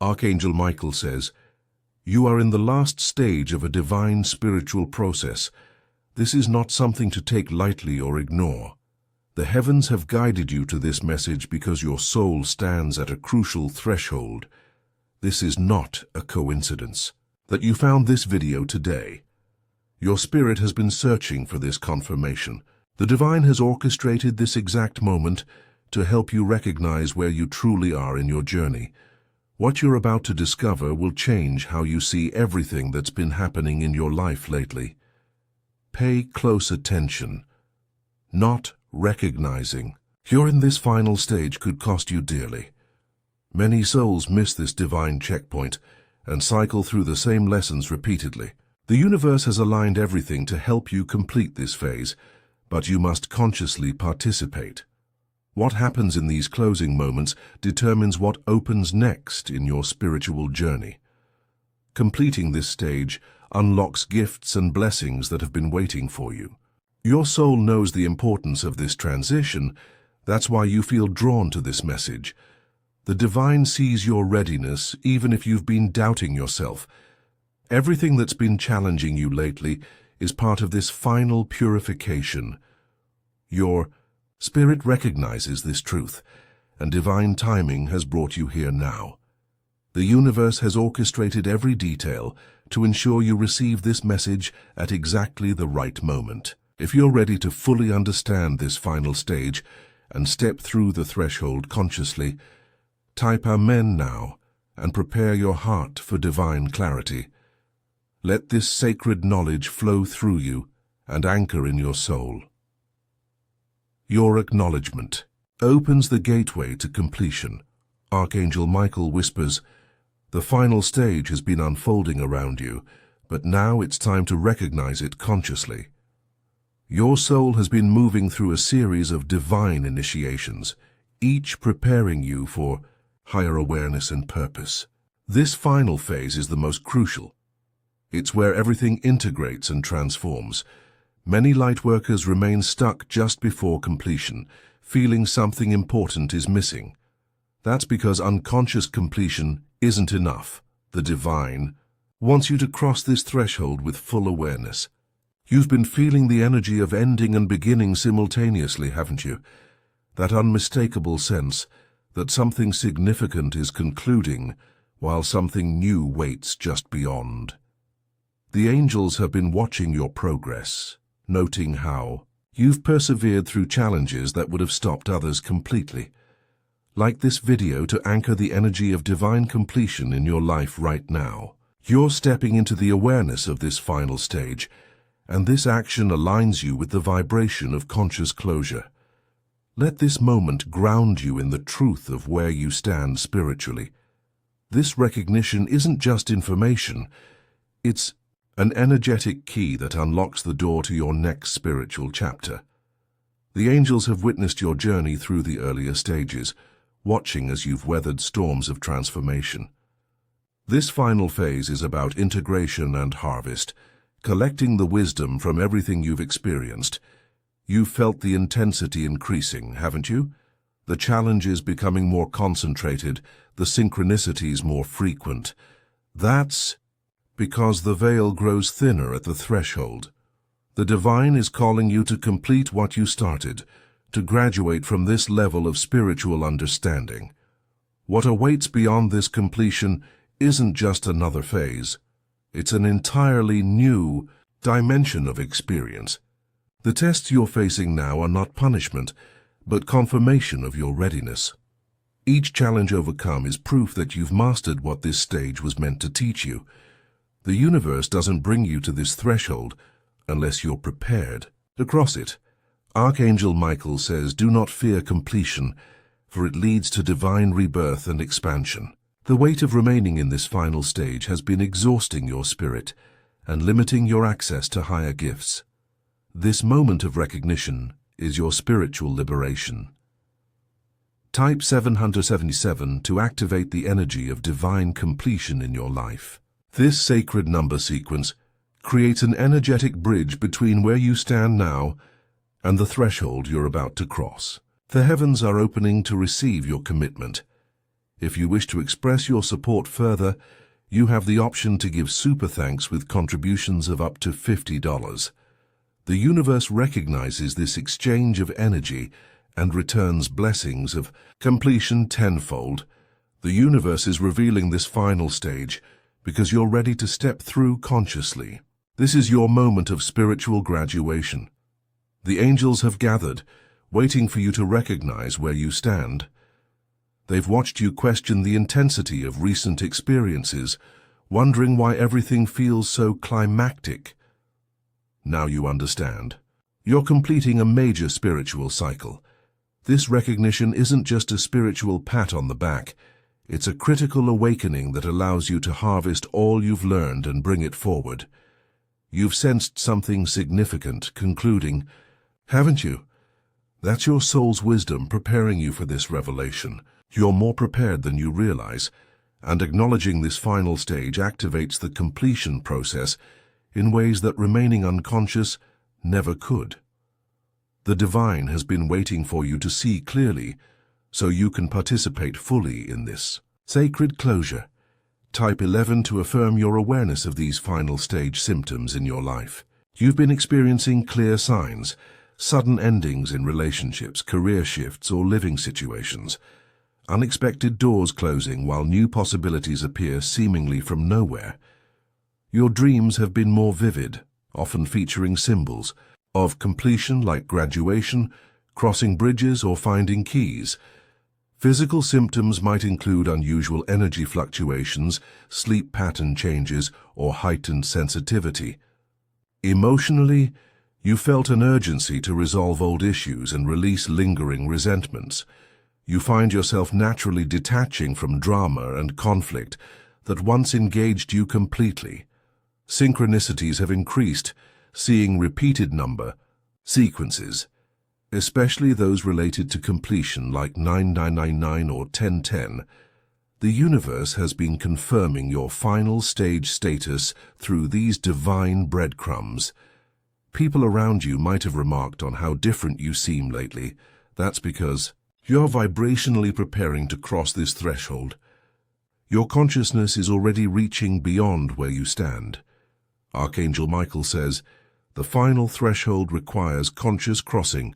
Archangel Michael says, "You are in the last stage of a divine spiritual process. This is not something to take lightly or ignore. The heavens have guided you to this message because your soul stands at a crucial threshold. This is not a coincidence that you found this video today. Your spirit has been searching for this confirmation. The divine has orchestrated this exact moment to help you recognize where you truly are in your journey. What you're about to discover will change how you see everything that's been happening in your life lately. Pay close attention. Not recognizing you're in this final stage could cost you dearly. Many souls miss this divine checkpoint and cycle through the same lessons repeatedly. The universe has aligned everything to help you complete this phase, but you must consciously participate. What happens in these closing moments determines what opens next in your spiritual journey. Completing this stage unlocks gifts and blessings that have been waiting for you. Your soul knows the importance of this transition. That's why you feel drawn to this message. The divine sees your readiness, even if you've been doubting yourself. Everything that's been challenging you lately is part of this final purification. Your spirit recognizes this truth, and divine timing has brought you here now. The universe has orchestrated every detail to ensure you receive this message at exactly the right moment. If you're ready to fully understand this final stage and step through the threshold consciously, type Amen now and prepare your heart for divine clarity. Let this sacred knowledge flow through you and anchor in your soul. Your acknowledgement opens the gateway to completion. Archangel Michael whispers, "The final stage has been unfolding around you, but now it's time to recognize it consciously." Your soul has been moving through a series of divine initiations, each preparing you for higher awareness and purpose. This final phase is the most crucial. It's where everything integrates and transforms. Many lightworkers remain stuck just before completion, feeling something important is missing. That's because unconscious completion isn't enough. The divine wants you to cross this threshold with full awareness. You've been feeling the energy of ending and beginning simultaneously, haven't you? That unmistakable sense that something significant is concluding while something new waits just beyond. The angels have been watching your progress, noting how you've persevered through challenges that would have stopped others completely. Like this video to anchor the energy of divine completion in your life right now. You're stepping into the awareness of this final stage, and this action aligns you with the vibration of conscious closure. Let this moment ground you in the truth of where you stand spiritually. This recognition isn't just information, it's an energetic key that unlocks the door to your next spiritual chapter. The angels have witnessed your journey through the earlier stages, watching as you've weathered storms of transformation. This final phase is about integration and harvest, collecting the wisdom from everything you've experienced. You've felt the intensity increasing, haven't you? The challenges becoming more concentrated, the synchronicities more frequent. That's because the veil grows thinner at the threshold. The divine is calling you to complete what you started, to graduate from this level of spiritual understanding. What awaits beyond this completion isn't just another phase. It's an entirely new dimension of experience. The tests you're facing now are not punishment, but confirmation of your readiness. Each challenge overcome is proof that you've mastered what this stage was meant to teach you. The universe doesn't bring you to this threshold unless you're prepared to cross it. Archangel Michael says, "Do not fear completion, for it leads to divine rebirth and expansion." The weight of remaining in this final stage has been exhausting your spirit and limiting your access to higher gifts. This moment of recognition is your spiritual liberation. Type 777 to activate the energy of divine completion in your life. This sacred number sequence creates an energetic bridge between where you stand now and the threshold you're about to cross. The heavens are opening to receive your commitment. If you wish to express your support further, you have the option to give super thanks with contributions of up to $50. The universe recognizes this exchange of energy and returns blessings of completion tenfold. The universe is revealing this final stage because you're ready to step through consciously. This is your moment of spiritual graduation. The angels have gathered, waiting for you to recognize where you stand. They've watched you question the intensity of recent experiences, wondering why everything feels so climactic. Now you understand. You're completing a major spiritual cycle. This recognition isn't just a spiritual pat on the back. It's a critical awakening that allows you to harvest all you've learned and bring it forward. You've sensed something significant, concluding, haven't you? That's your soul's wisdom preparing you for this revelation. You're more prepared than you realize, and acknowledging this final stage activates the completion process in ways that remaining unconscious never could. The divine has been waiting for you to see clearly, so you can participate fully in this sacred closure. Type 11 to affirm your awareness of these final stage symptoms in your life. You've been experiencing clear signs, sudden endings in relationships, career shifts, or living situations. Unexpected doors closing while new possibilities appear seemingly from nowhere. Your dreams have been more vivid, often featuring symbols of completion like graduation, crossing bridges, or finding keys. Physical symptoms might include unusual energy fluctuations, sleep pattern changes, or heightened sensitivity. Emotionally, you felt an urgency to resolve old issues and release lingering resentments. You find yourself naturally detaching from drama and conflict that once engaged you completely. Synchronicities have increased, seeing repeated number sequences, especially those related to completion like 9999 or 1010. The universe has been confirming your final stage status through these divine breadcrumbs. People around you might have remarked on how different you seem lately. That's because you're vibrationally preparing to cross this threshold. Your consciousness is already reaching beyond where you stand. Archangel Michael says, the final threshold requires conscious crossing,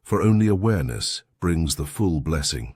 for only awareness brings the full blessing.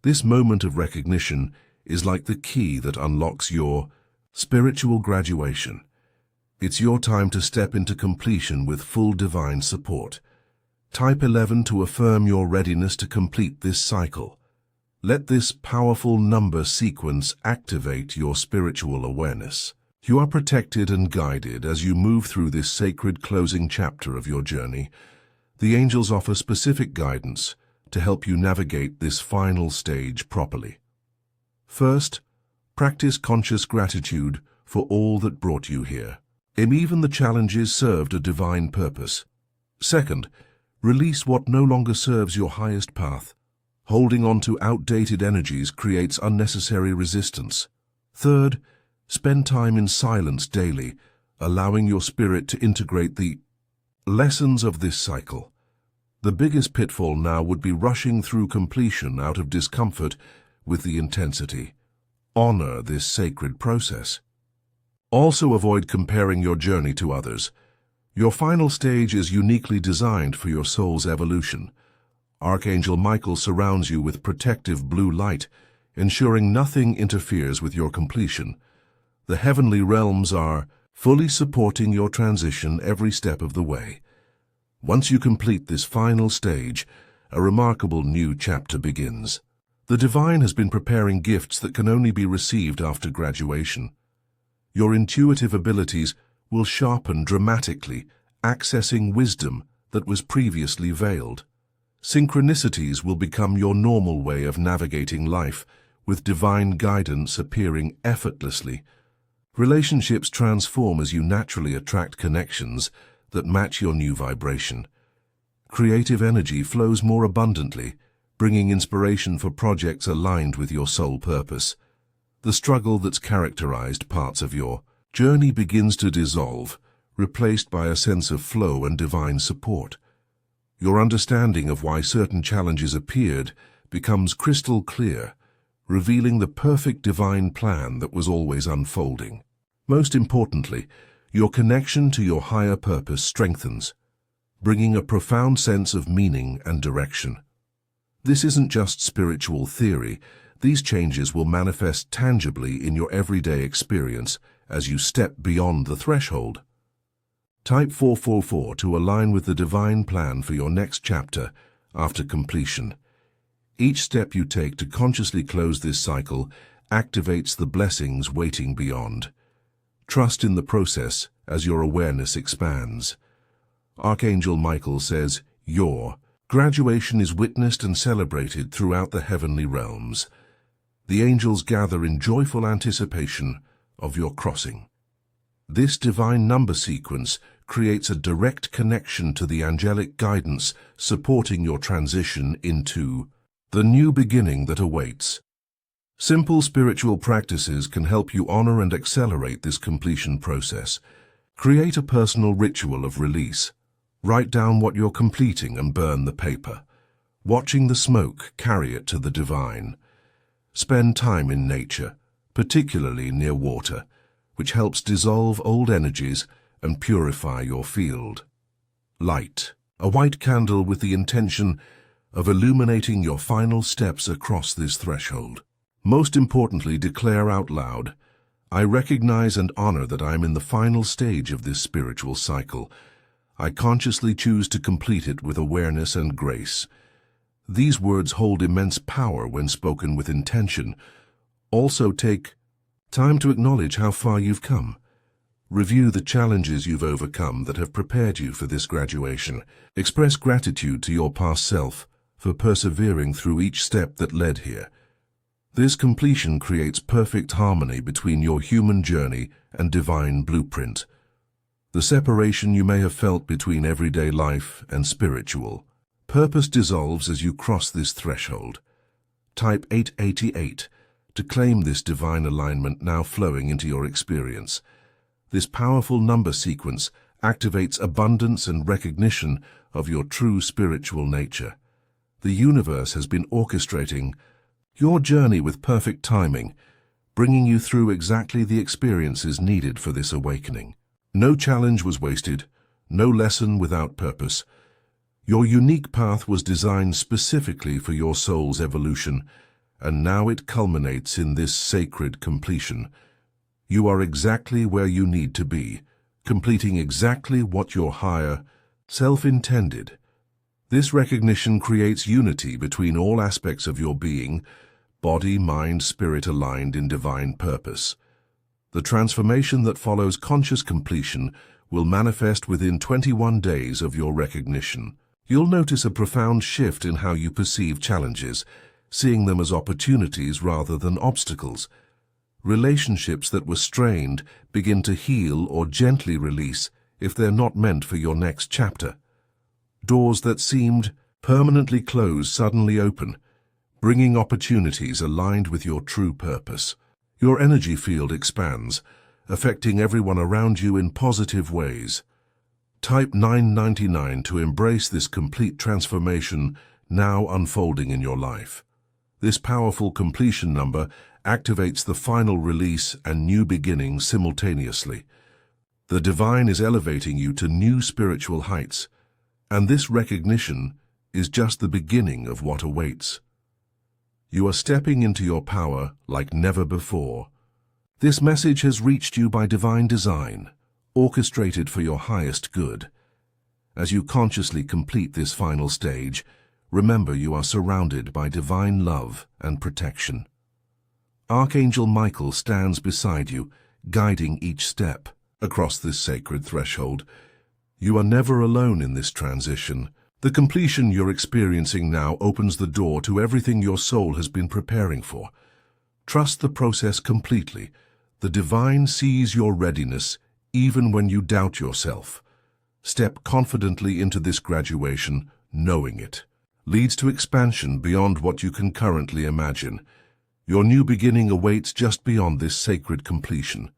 This moment of recognition is like the key that unlocks your spiritual graduation. It's your time to step into completion with full divine support. Type 11 to affirm your readiness to complete this cycle. Let this powerful number sequence activate your spiritual awareness. You are protected and guided as you move through this sacred closing chapter of your journey. The angels offer specific guidance to help you navigate this final stage properly. First, practice conscious gratitude for all that brought you here. Even the challenges served a divine purpose. Second, release what no longer serves your highest path. Holding on to outdated energies creates unnecessary resistance. Third, spend time in silence daily, allowing your spirit to integrate the lessons of this cycle. The biggest pitfall now would be rushing through completion out of discomfort with the intensity. Honor this sacred process. Also avoid comparing your journey to others. Your final stage is uniquely designed for your soul's evolution. Archangel Michael surrounds you with protective blue light, ensuring nothing interferes with your completion. The heavenly realms are fully supporting your transition every step of the way. Once you complete this final stage, a remarkable new chapter begins. The divine has been preparing gifts that can only be received after graduation. Your intuitive abilities will sharpen dramatically, accessing wisdom that was previously veiled. Synchronicities will become your normal way of navigating life, with divine guidance appearing effortlessly. Relationships transform as you naturally attract connections that match your new vibration. Creative energy flows more abundantly, bringing inspiration for projects aligned with your soul purpose. The struggle that's characterized parts of your journey begins to dissolve, replaced by a sense of flow and divine support. Your understanding of why certain challenges appeared becomes crystal clear, revealing the perfect divine plan that was always unfolding. Most importantly, your connection to your higher purpose strengthens, bringing a profound sense of meaning and direction. This isn't just spiritual theory. These changes will manifest tangibly in your everyday experience as you step beyond the threshold. Type 444 to align with the divine plan for your next chapter after completion. Each step you take to consciously close this cycle activates the blessings waiting beyond. Trust in the process as your awareness expands. Archangel Michael says, your graduation is witnessed and celebrated throughout the heavenly realms. The angels gather in joyful anticipation of your crossing. This divine number sequence creates a direct connection to the angelic guidance supporting your transition into the new beginning that awaits. Simple spiritual practices can help you honor and accelerate this completion process. Create a personal ritual of release. Write down what you're completing and burn the paper. Watching the smoke, carry it to the divine. Spend time in nature, particularly near water, which helps dissolve old energies and purify your field. Light a white candle with the intention of illuminating your final steps across this threshold. Most importantly, declare out loud, I recognize and honor that I am in the final stage of this spiritual cycle. I consciously choose to complete it with awareness and grace. These words hold immense power when spoken with intention. Also take time to acknowledge how far you've come. Review the challenges you've overcome that have prepared you for this graduation. Express gratitude to your past self for persevering through each step that led here. This completion creates perfect harmony between your human journey and divine blueprint. The separation you may have felt between everyday life and spiritual purpose dissolves as you cross this threshold. Type 888 to claim this divine alignment now flowing into your experience. This powerful number sequence activates abundance and recognition of your true spiritual nature. The universe has been orchestrating your journey with perfect timing, bringing you through exactly the experiences needed for this awakening. No challenge was wasted, no lesson without purpose. Your unique path was designed specifically for your soul's evolution, and now it culminates in this sacred completion. You are exactly where you need to be, completing exactly what your higher self intended. This recognition creates unity between all aspects of your being, body, mind, spirit aligned in divine purpose. The transformation that follows conscious completion will manifest within 21 days of your recognition. You'll notice a profound shift in how you perceive challenges, seeing them as opportunities rather than obstacles. Relationships that were strained begin to heal or gently release if they're not meant for your next chapter. Doors that seemed permanently closed suddenly open, bringing opportunities aligned with your true purpose. Your energy field expands, affecting everyone around you in positive ways. Type 999 to embrace this complete transformation now unfolding in your life. This powerful completion number activates the final release and new beginning simultaneously. The divine is elevating you to new spiritual heights, and this recognition is just the beginning of what awaits. You are stepping into your power like never before. This message has reached you by divine design, orchestrated for your highest good. As you consciously complete this final stage, remember you are surrounded by divine love and protection. Archangel Michael stands beside you, guiding each step across this sacred threshold. You are never alone in this transition. The completion you're experiencing now opens the door to everything your soul has been preparing for. Trust the process completely. The divine sees your readiness even when you doubt yourself. Step confidently into this graduation, knowing it leads to expansion beyond what you can currently imagine. Your new beginning awaits just beyond this sacred completion.